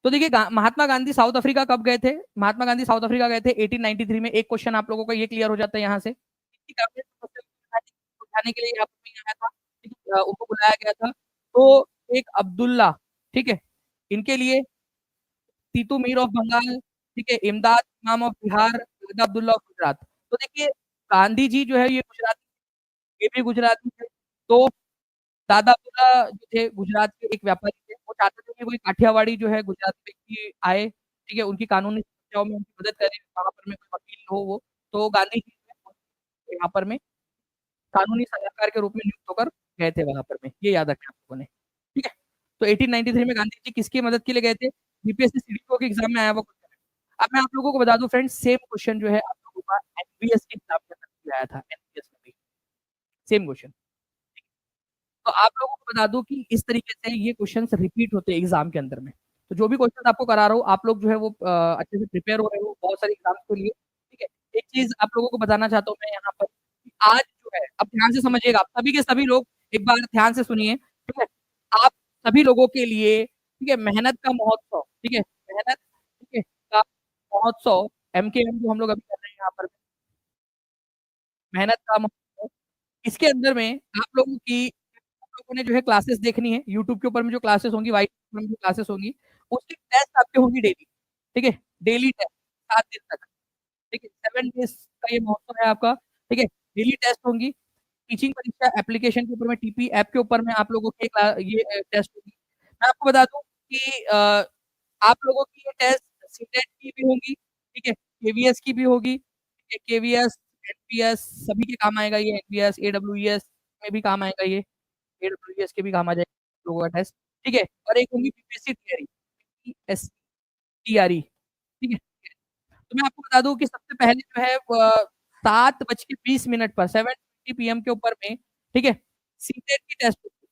तो देखिए, महात्मा गांधी साउथ अफ्रीका कब गए थे? महात्मा गांधी साउथ अफ्रीका गए थे 1893 में। एक क्वेश्चन आप लोगों का ये क्लियर हो जाता है यहाँ से। किसकी काबिलियत को उठाने के लिए यहाँ पे आया था, ठीक है? उनको बुलाया गया था। तो एक अब्दुल्ला, ठीक है? इनके लिए तीतू मीर ऑफ बंगाल, ठीक है? इमदाद इमाम ऑफ बिहार, दादा अब्दुल्ला ऑफ गुजरात। तो देखिए, गांधी जी जो है ये गुजराती, ये भी गुजराती थे। तो दादा अब्दुल्ला जो थे गुजरात के एक व्यापारी थे। वो चाहते थे कि कोई काठियावाड़ी जो है गुजराती व्यक्ति आए, ठीक है? उनकी कानूनी समस्याओं में उनकी मदद करे, वहाँ पर में कोई वकील हो वो। तो गांधी जी यहाँ पर में कानूनी सलाहकार के रूप में नियुक्त होकर गए थे वहां पर में, ये याद रखें आप लोगों ने। ठीक है, तो 1893 में गांधी जी किसकी मदद के लिए गए थे? बीपीएससी सीडीपीओ के एग्जाम में आया हुआ क्वेश्चन है। अब मैं आप लोगों को बता दूं फ्रेंड्स, सेम क्वेश्चन जो है आप लोगों का एनबीएस के एग्जाम के अंदर भी आया था, एनबीएस में भी सेम क्वेश्चन। तो आप लोगों को बता दूं कि इस तरीके से ये क्वेश्चन रिपीट होते हैं एग्जाम के अंदर में। तो जो भी क्वेश्चन आपको करा रहा हूँ, आप लोग जो है वो अच्छे से प्रिपेयर हो रहे हो बहुत सारे एग्जाम्स के लिए। ठीक है, एक चीज आप लोगों को बताना चाहता हूँ मैं यहाँ पर कि आज जो है, अब ध्यान से समझिएगा, आप सभी के सभी लोग एक बार ध्यान से सुनिए। ठीक है, आप सभी लोगों के लिए, ठीक है, मेहनत का महोत्सव, ठीक है, मेहनत, ठीक है, का महोत्सव, एमकेएम जो हम लोग अभी कर रहे हैं यहाँ पर, मेहनत का महोत्सव, इसके अंदर में आप लोगों ने जो है क्लासेस देखनी है यूट्यूब के ऊपर में, जो क्लासेस होंगी, व्हाइट में जो क्लासेस होंगी, उसकी टेस्ट आपके होंगी डेली। ठीक है, डेली टेस्ट 7 दिन तक। ठीक है, 7 डेज का ये महोत्सव है आपका। ठीक है, डेली टेस्ट होंगी। टीचिंग परीक्षा एप्लीकेशन के ऊपर में, टीपी ऐप के ऊपर में आप लोगों के ये टेस्ट होगी। मैं आपको बता दूं कि आप लोगों की ये टेस्ट सीटेट की भी होगी। ठीक है, केवीएस की भी होगी। ठीक है, केवीएस, एनपीएस सभी के काम आएगा ये, एनपीएस, एडब्ल्यूएस में भी काम आएगा ये, एडब्ल्यूएस के भी काम आ जाएगा लोगों का टेस्ट। ठीक है, और एक होगी बीपीएससी टीआरई, एस टीआरई। ठीक है, तो मैं आपको बता दूं कि सबसे पहले जो है 7:20 पर 7:20 PM के ऊपर में, ठीक है, सीटेट की टेस्ट होगी।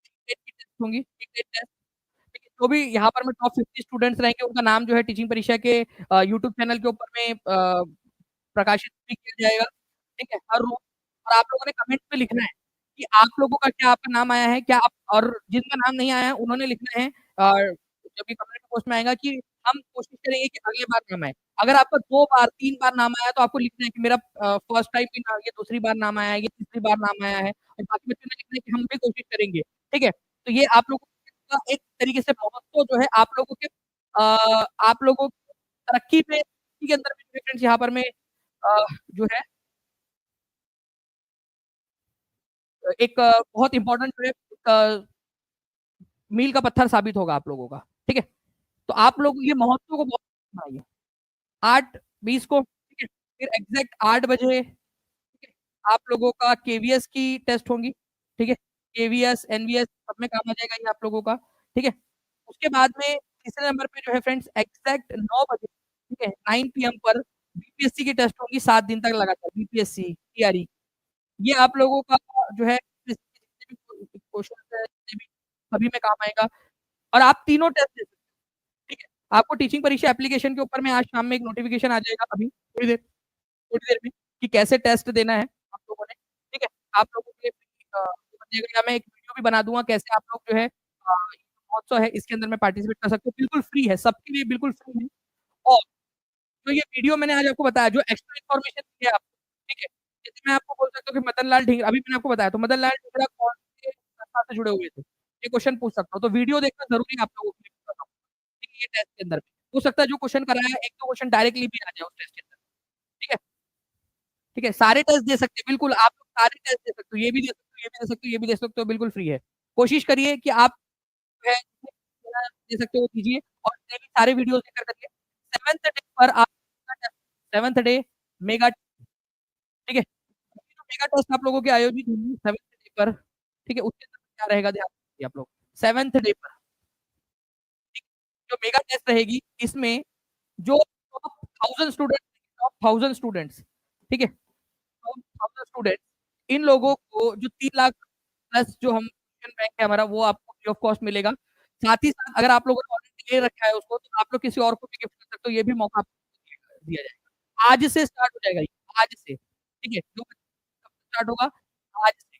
सीटेट की टेस्ट होंगी, सीटेट टेस्ट। ठीक है, जो भी यहाँ पर में टॉप 50 स्टूडेंट्स रहेंगे, उनका नाम जो है टीचिंग परीक्षा के यूट्यूब चैनल के ऊपर में प्रकाशित भी किया जाएगा। ठीक है, हर रोज। और आप लोगों ने कमेंट में लिखना है कि आप लोगों का क्या, आपका नाम आया है क्या, आप, और जिनका नाम नहीं आया है उन्होंने लिखना है, जब भी कमेंट पोस्ट में आएगा कि हम कोशिश करेंगे कि अगले बार नाम आए। अगर आपका 2 बार 3 बार नाम आया तो आपको लिखना है कि मेरा फर्स्ट टाइम भी नाम, ये दूसरी बार नाम आया है, ये तीसरी बार नाम आया है, और बाकी बच्चों ने लिखना है कि हम भी कोशिश करेंगे। ठीक है, तो ये आप लोगों का एक तरीके से महत्व जो है आप लोगों की तरक्की पे के अंदर भी फ्रेंड्स यहाँ पर में जो है एक बहुत इंपॉर्टेंट जो है मील का पत्थर साबित होगा आप लोगों का। ठीक है, तो आप लोग ये महोत्सव को बहुत बनाइए। 8:20 को, ठीक है, फिर एग्जैक्ट 8 बजे, ठीक है, आप लोगों का केवीएस की टेस्ट होंगी। ठीक है, केवीएस एनवीएस सब में काम आ जाएगा ये आप लोगों का। ठीक है, उसके बाद में तीसरे नंबर पे जो है फ्रेंड्स एग्जैक्ट 9 बजे, ठीक है, 9 PM पर बीपीएससी की टेस्ट होगी, 7 दिन तक लगातार बीपीएससी टीआरई। ये आप लोगों का जो है जितने भी क्वेश्चन है, जितने भी सभी में काम आएगा। और आप तीनों टेस्ट दे सकते हो। ठीक है, आपको टीचिंग परीक्षा एप्लीकेशन के ऊपर में आज शाम में एक नोटिफिकेशन आ जाएगा, अभी थोड़ी देर में, कि कैसे टेस्ट देना है आप लोगों ने। ठीक है, आप लोगों के लिए बनेगा, या मैं एक वीडियो भी बना दूंगा कैसे आप लोग जो है महोत्सव है इसके अंदर में पार्टिसिपेट कर सकते हो, बिल्कुल फ्री है, सबके लिए बिल्कुल फ्री है। और जो ये वीडियो मैंने आज आपको बताया, जो एक्स्ट्रा इन्फॉर्मेशन दी है आपको, ठीक है, जैसे मैं आपको बोल सकता हूँ कि मदन लाल ढींगरा, अभी मैंने आपको बताया, तो मदन लाल ढींगरा कौन से संस्था से जुड़े हुए थे, ये क्वेश्चन पूछ सकता हूँ, तो वीडियो देखना जरूरी है आप लोगों के लिए, बताता हूँ। ठीक है, ये टेस्ट के अंदर हो सकता है जो क्वेश्चन कराया है, एक दो क्वेश्चन डायरेक्टली भी आ जाए उस टेस्ट के अंदर। ठीक है, ठीक है, सारे टेस्ट दे सकते हैं बिल्कुल, आप लोग सारे टेस्ट दे सकते हो, ये भी दे सकते हो, ये भी दे सकते हो, ये भी दे सकते हो, बिल्कुल फ्री है। कोशिश करिए कि आप जो है दे सकते हो दीजिए, और डेली सारे वीडियोस देखकर करिए। 7th डे पर आप 7th डे मेगा, ठीक है, जो मेगा टेस्ट आप लोगों के आयोजित होंगे 7th डे पर। ठीक है, उसके अंदर क्या रहेगा ध्यान रखिए आप लोग। 7th डे पर जो मेगा टेस्ट रहेगी, इसमें जो टॉप 1000 स्टूडेंट्स, टॉप 1000 स्टूडेंट्स, ठीक है, टॉप 1000 स्टूडेंट्स, इन लोगों को जो 3 लाख प्लस जो हम बैंक है हमारा, वो आपको फ्री ऑफ कॉस्ट मिलेगा। साथ ही साथ अगर आप लोगों ने ऑलरेडी ले रखा है उसको, तो आप लोग किसी और को भी गिफ्ट कर सकते हो, ये भी मौका आपको दिया जाएगा। आज से स्टार्ट हो जाएगा ये, आज से। ठीक है, जो स्टार्ट होगा आज से,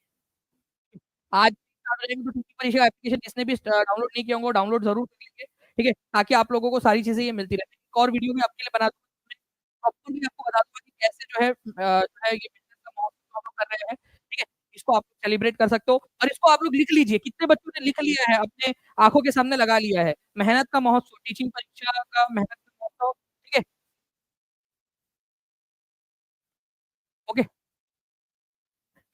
आज स्टार्ट हो जाएगी, तो टीचिंग परीक्षा एप्लीकेशन जिसने भी डाउनलोड नहीं किया होगा, डाउनलोड जरूर कर लीजिए। ठीक है, ताकि आप लोगों को सारी चीजें ये मिलती रहे। एक और वीडियो भी आपके लिए बना दूंगा, प्रॉपर्ली आपको बता दूंगा कि कैसे जो है ये बिजनेस का महोत्सव हम लोग कर रहे हैं। ठीक है, इसको आप सेलिब्रेट कर सकते हो, और इसको आप लोग लिख लीजिए, कितने बच्चों ने लिख लिया है, अपने आंखों के सामने लगा लिया है, मेहनत का महोत्सव, टीचिंग परीक्षा का मेहनत का महोत्सव। ठीक है, ओके,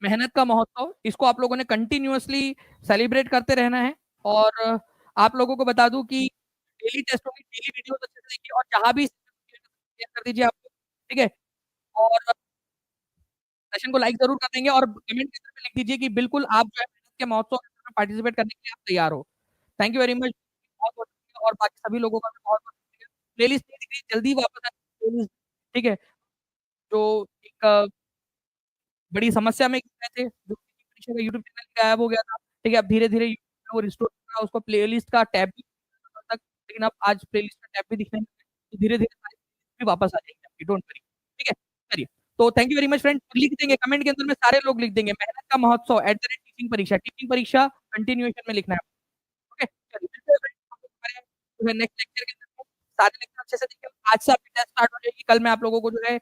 मेहनत का महोत्सव, इसको आप लोगों ने कंटिन्यूअसली सेलिब्रेट करते रहना है। और आप लोगों को बता दूं कि डेली टेस्ट होगी, डेली वीडियोस अच्छे से देखिए, और जहां भी शेयर कर दीजिए आपको। ठीक है, और सेशन को लाइक जरूर कर देंगे और कमेंट के अंदर में लिख दीजिए कि बिल्कुल आप जो है मेहनत के महोत्सव में पार्टिसिपेट करने के लिए आप तैयार हो। थैंक यू वेरी मच, बहुत बहुत शुक्रिया और बाकी सभी लोगों का भी बहुत बहुत शुक्रिया। प्लेलिस्ट नहीं दिख रही, जल्दी वापस आए प्लेलिस्ट, ठीक है? जो एक बड़ी समस्या में गए थे, जो परीक्षा का यूट्यूब चैनल गायब हो गया था, ठीक है? अब धीरे-धीरे यूट्यूब वो रिस्टोर कर रहा है, उसको प्लेलिस्ट का टैब भी तक, लेकिन अब आज प्लेलिस्ट का टैब भी दिखने लगा है, तो धीरे-धीरे सारी भी वापस आ जाएगी आपकी, डोंट वरी, ठीक है? चलिए, तो thank you very much friends, लिख देंगे कमेंट के अंदर में सारे लोग लिख देंगे मेहनत का महोत्सव टीचिंग परीक्षा कंटिन्यूएशन में लिखना है, ओके? चलिए, मिलते हैं फ्रेंड्स, हम लोग हमारे जो है नेक्स्ट लेक्चर के अंदर में सारे लेक्चर अच्छे से देखेंगे। आज से आपकी टेस्ट स्टार्ट हो जाएगी, कल मैं आप लोगों को जो है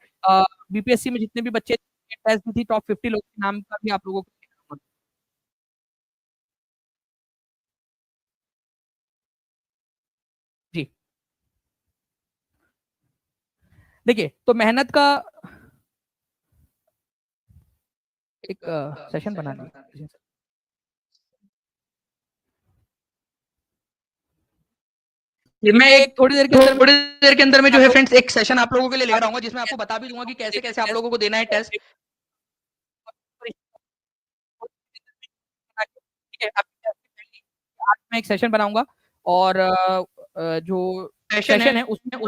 बीपीएससी में जितने भी बच्चे टेस्ट दी थी, टॉप 50 लोगों के नाम का भी आप लोगों को दिखाऊँगा। जी, देखिए, तो मेहनत का एक सेशन बना लीजिए। मैं एक थोड़ी देर के अंदर में जो है फ्रेंड्स एक सेशन आप लोगों के लिए लेकर आऊंगा, जिसमें आपको बता भी दूंगा कि कैसे कैसे आप लोगों को देना है टेस्ट। ठीक है, आज मैं एक सेशन बनाऊंगा और जो सेशन है उसमें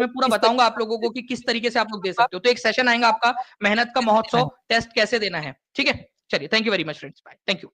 पूरा बताऊंगा आप लोगों को कि किस तरीके से आप लोग दे सकते हो। तो एक सेशन आएगा आपका, मेहनत का महोत्सव टेस्ट कैसे देना है, ठीक है? चलिए, thank you very much friends, bye, thank you.